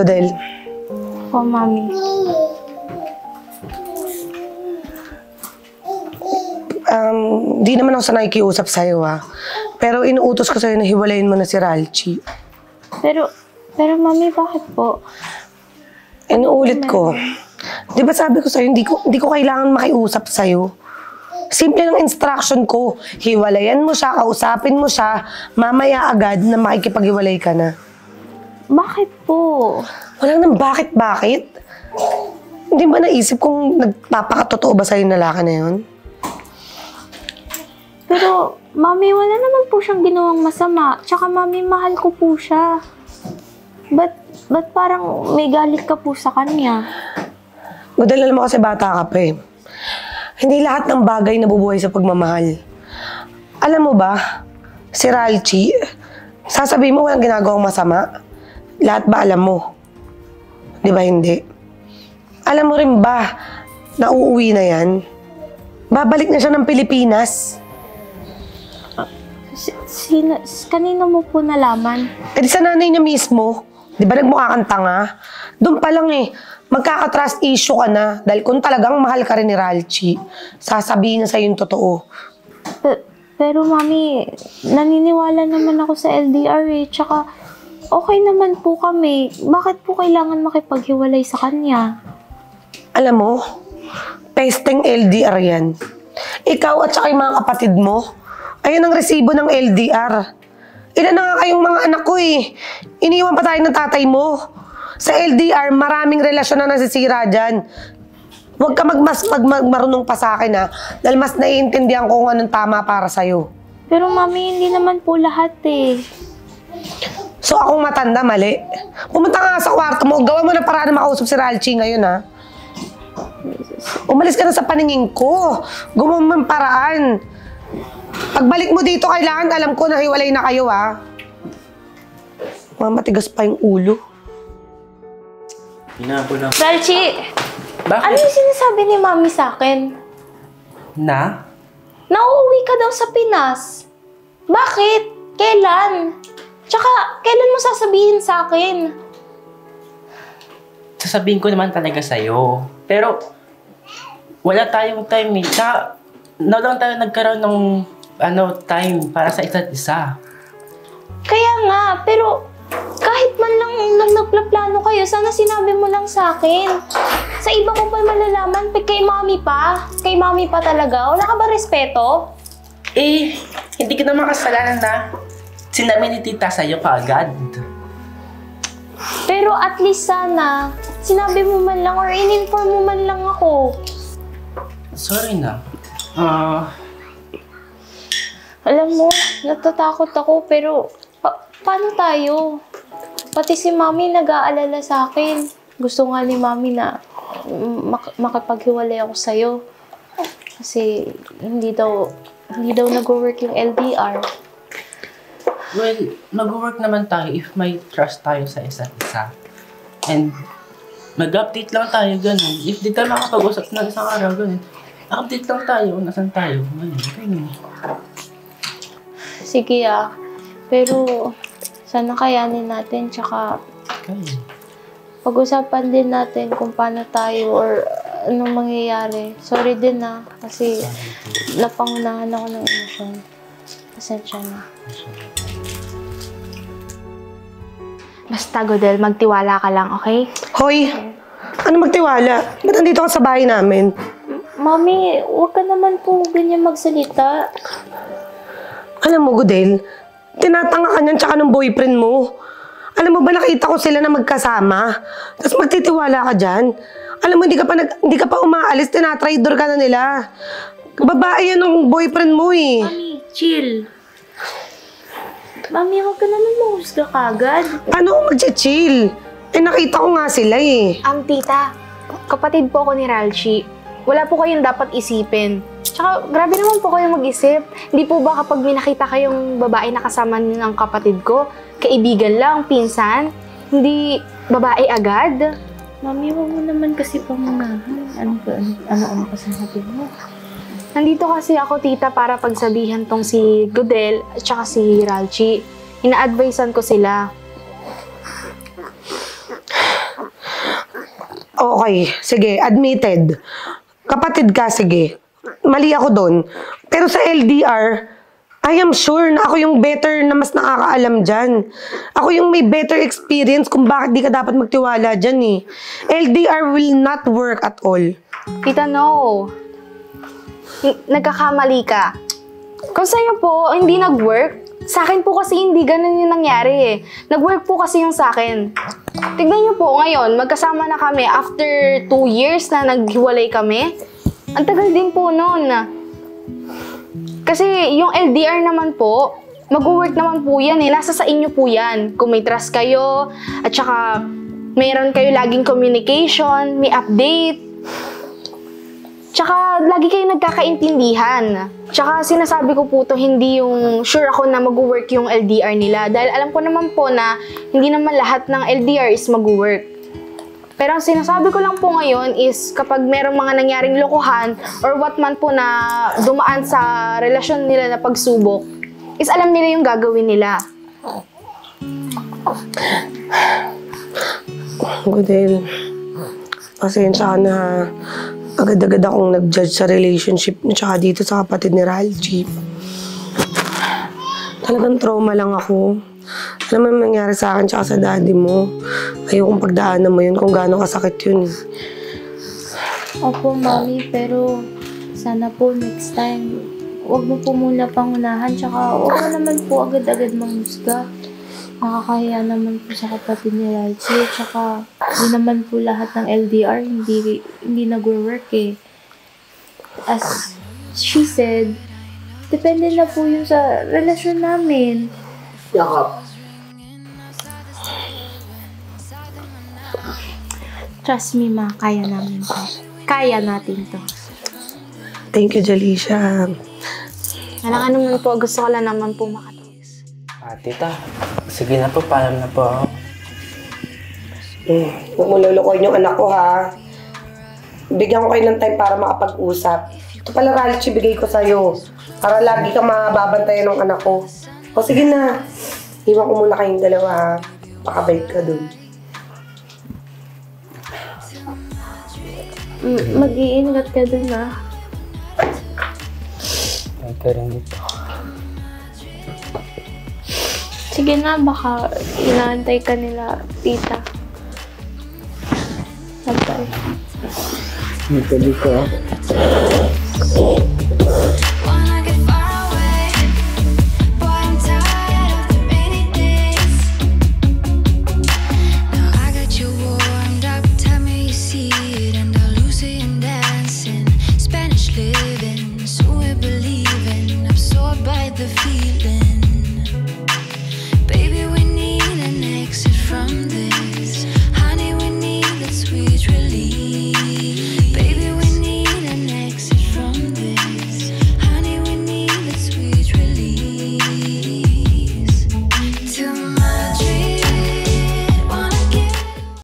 Godel. Po, Mami. Di naman ako sa nakikiusap sa'yo, ha. Pero inuutos ko sa'yo na hiwalayin mo na si Ralchi. Pero Mami, bakit po? Inuulit ko. Di ba sabi ko sa'yo, hindi ko kailangan makiusap sa'yo. Simple ng instruction ko. Hiwalayan mo siya, kausapin mo siya, mamaya agad na makikipaghiwalay ka na. Bakit po? Wala nang bakit. Hindi ba naisip kung nagpapakatotoo ba sa'yo yung lalaki na yun? Pero, Mami, wala naman po siyang ginawang masama. Tsaka, Mami, mahal ko po siya. Ba't parang may galit ka po sa kanya? Godel, alam mo kasi bata ka pa eh. Hindi lahat ng bagay nabubuhay sa pagmamahal. Alam mo ba, si Ralchi, sasabihin mo walang ginagawang masama. Lahat ba alam mo? Di ba hindi? Alam mo rin ba na uuwi na yan? Babalik na siya ng Pilipinas. Kanino mo po nalaman? Eh di sa nanay niya mismo. Di ba nagmukha kang tanga? Doon pa lang eh, magkaka-trust issue ka na. Dahil kung talagang mahal ka rin ni Ralchi, sasabihin niya sa'yo yung totoo. Pero Mami, naniniwala naman ako sa LDR eh. Tsaka, okay naman po kami. Bakit po kailangan makipaghiwalay sa kanya? Alam mo, pesteng LDR yan. Ikaw at saka yung mga kapatid mo, ayun ang resibo ng LDR. Ilan na nga kayong mga anak ko eh. Iniwan pa tayo ng tatay mo. Sa LDR, maraming relasyon na nasisira dyan. Huwag ka marunong pa sa akin ha. Dahil mas naiintindihan ko kung anong tama para sa'yo. Pero Mami, hindi naman po lahat eh. So akong matanda, mali. Pumunta nga sa kwarto mo, gawa mo na paraan na makausap si Ralchi ngayon ha. Umalis ka na sa paningin ko. Gumawa mo ng paraan. Pagbalik mo dito, kailangan alam ko na hiwalay na kayo, ha? Matigas pa yung ulo. Hinapo lang. Ralchi! Bakit? Ano yung sinasabi ni Mami sa akin? Na? Nauuwi ka daw sa Pinas. Bakit? Kailan? Tsaka, kailan mo sasabihin sa akin? Sasabihin ko naman talaga sa'yo. Pero, wala tayong time eh. Tsaka, lang tayo nagkaroon ng time para sa isa't isa. Kaya nga, pero kahit man lang nagplaplano kayo, sana sinabi mo lang sa akin. Sa iba ko pa malalaman, kay Mami pa? Kay Mami pa talaga? Wala ka ba respeto? Eh, hindi ka naman kasalanan na sinabi ni tita sa'yo kaagad. Pero at least sana, sinabi mo man lang or in-inform mo man lang ako. Sorry na. Alam mo, natatakot ako pero paano tayo? Pati si Mami nag-aalala sa akin. Gusto nga ni Mami na makapaghiwalay ako sa'yo. Kasi hindi daw nag-work yung LDR. Well, mag-work naman tayo if may trust tayo sa isa't isa. And mag-update lang tayo ganun. If di tayo makapag-usap na isang araw ganun, update lang tayo kung nasan tayo. Ganun. Sige pero sana kayanin natin tsaka pag-usapan din natin kung paano tayo or anong mangyayari. Sorry din kasi napangunahan ako ng emosyon. Pasensya na. Basta Godel, magtiwala ka lang, okay? Hoy! Ano magtiwala? Ba't nandito ka sa bahay namin? Mami, huwag ka naman po ganyan magsalita. Alam mo, Godel, tinatanga ka niyan tsaka ng boyfriend mo. Alam mo ba, nakita ko sila na magkasama. Tapos magtitiwala ka dyan. Alam mo, hindi ka pa umaalis, tinatraidor ka na nila. Babae yan ng boyfriend mo eh. Mami, chill. Mami, huwag ka naman mahusga kagad. Paano ko mag-chill? Eh, nakita ko nga sila eh. Tita, kapatid po ako ni Ralchi. Wala po kayong dapat isipin. Tsaka, grabe naman po kayo mag-isip. Hindi po ba kapag may nakita kayong babae na kasama ng kapatid ko, kaibigan lang, pinsan, hindi babae agad? Mami, huwag mo naman kasi pamunahan. Ano kasi sabi mo? Nandito kasi ako, tita, para pagsabihan tong si Godel at saka si Ralchi. Ina-advisean ko sila. Okay, sige, admitted. Kapatid ka, sige. Mali ako doon. Pero sa LDR, I am sure na ako yung better na mas nakakaalam dyan. Ako yung may better experience kung bakit di ka dapat magtiwala dyan eh. LDR will not work at all. Tita, no. Nagkakamali ka. Kung sa'yo po, hindi nag-work. Sa akin po kasi hindi ganun yung nangyari eh. Nag-work po kasi yung sa akin. Tignan niyo po ngayon, magkasama na kami after 2 years na naghiwalay kami. Ang tagal din po noon. Kasi yung LDR naman po, mag-work naman po yan eh. Nasa sa inyo po yan. Kung may trust kayo, at saka mayroon kayo laging communication, may update. Tsaka lagi kayo nagkakaintindihan. Tsaka sinasabi ko po to, hindi yung sure ako na mag-work yung LDR nila. Dahil alam ko naman po na hindi naman lahat ng LDR is mag-work. Pero ang sinasabi ko lang po ngayon is kapag merong mga nangyaring lokohan or what man po na dumaan sa relasyon nila na pagsubok, is alam nila yung gagawin nila. Godel, pasensya ka na ha. Agad-agad akong nag-judge sa relationship niya tsaka dito sa kapatid ni Ralji. Talagang trauma lang ako. Alam mo yung nangyari sa akin tsaka sa daddy mo. Ayokong pagdaanan mo yun kung gaano kasakit yun. Opo, Mami, pero sana po next time, huwag mo po muna pangunahan, tsaka huwag mo naman po agad-agad manghusga. Nakakahiya naman po sa kapatid ni Ralji, tsaka hindi naman po lahat ng LDR hindi nag-work eh. As she said, depende na po yun sa relasyon namin. Yakap. Trust me, Ma, kaya namin to. Kaya natin to. Thank you, Jalisha. Alang ano man po, gusto ko lang naman po makatulis. Tita, sige na po, paalam na po ako. Huwag mo lulukoyin yung anak ko, ha? Bigyan ko kayo ng time para makapag-usap. Ito pala, Ralchi, bigay ko sa'yo. Para lagi kang mababantayan ng anak ko. O, sige na. Iwan ko muna kayong dalawa, ha? Pakabait ka dun. Mag-iingat ka dun, ah. May ka rin dito. Sige na, baka inaantay ka nila, tita. Sabay. Dito, dito. Wanna get far away, boy, I'm tired of the rainy days. Now I got you warmed up, tell me you see it, and Andalusian dancing, Spanish living, so we're believing, absorbed by the feeling. Baby, we need an exit from this.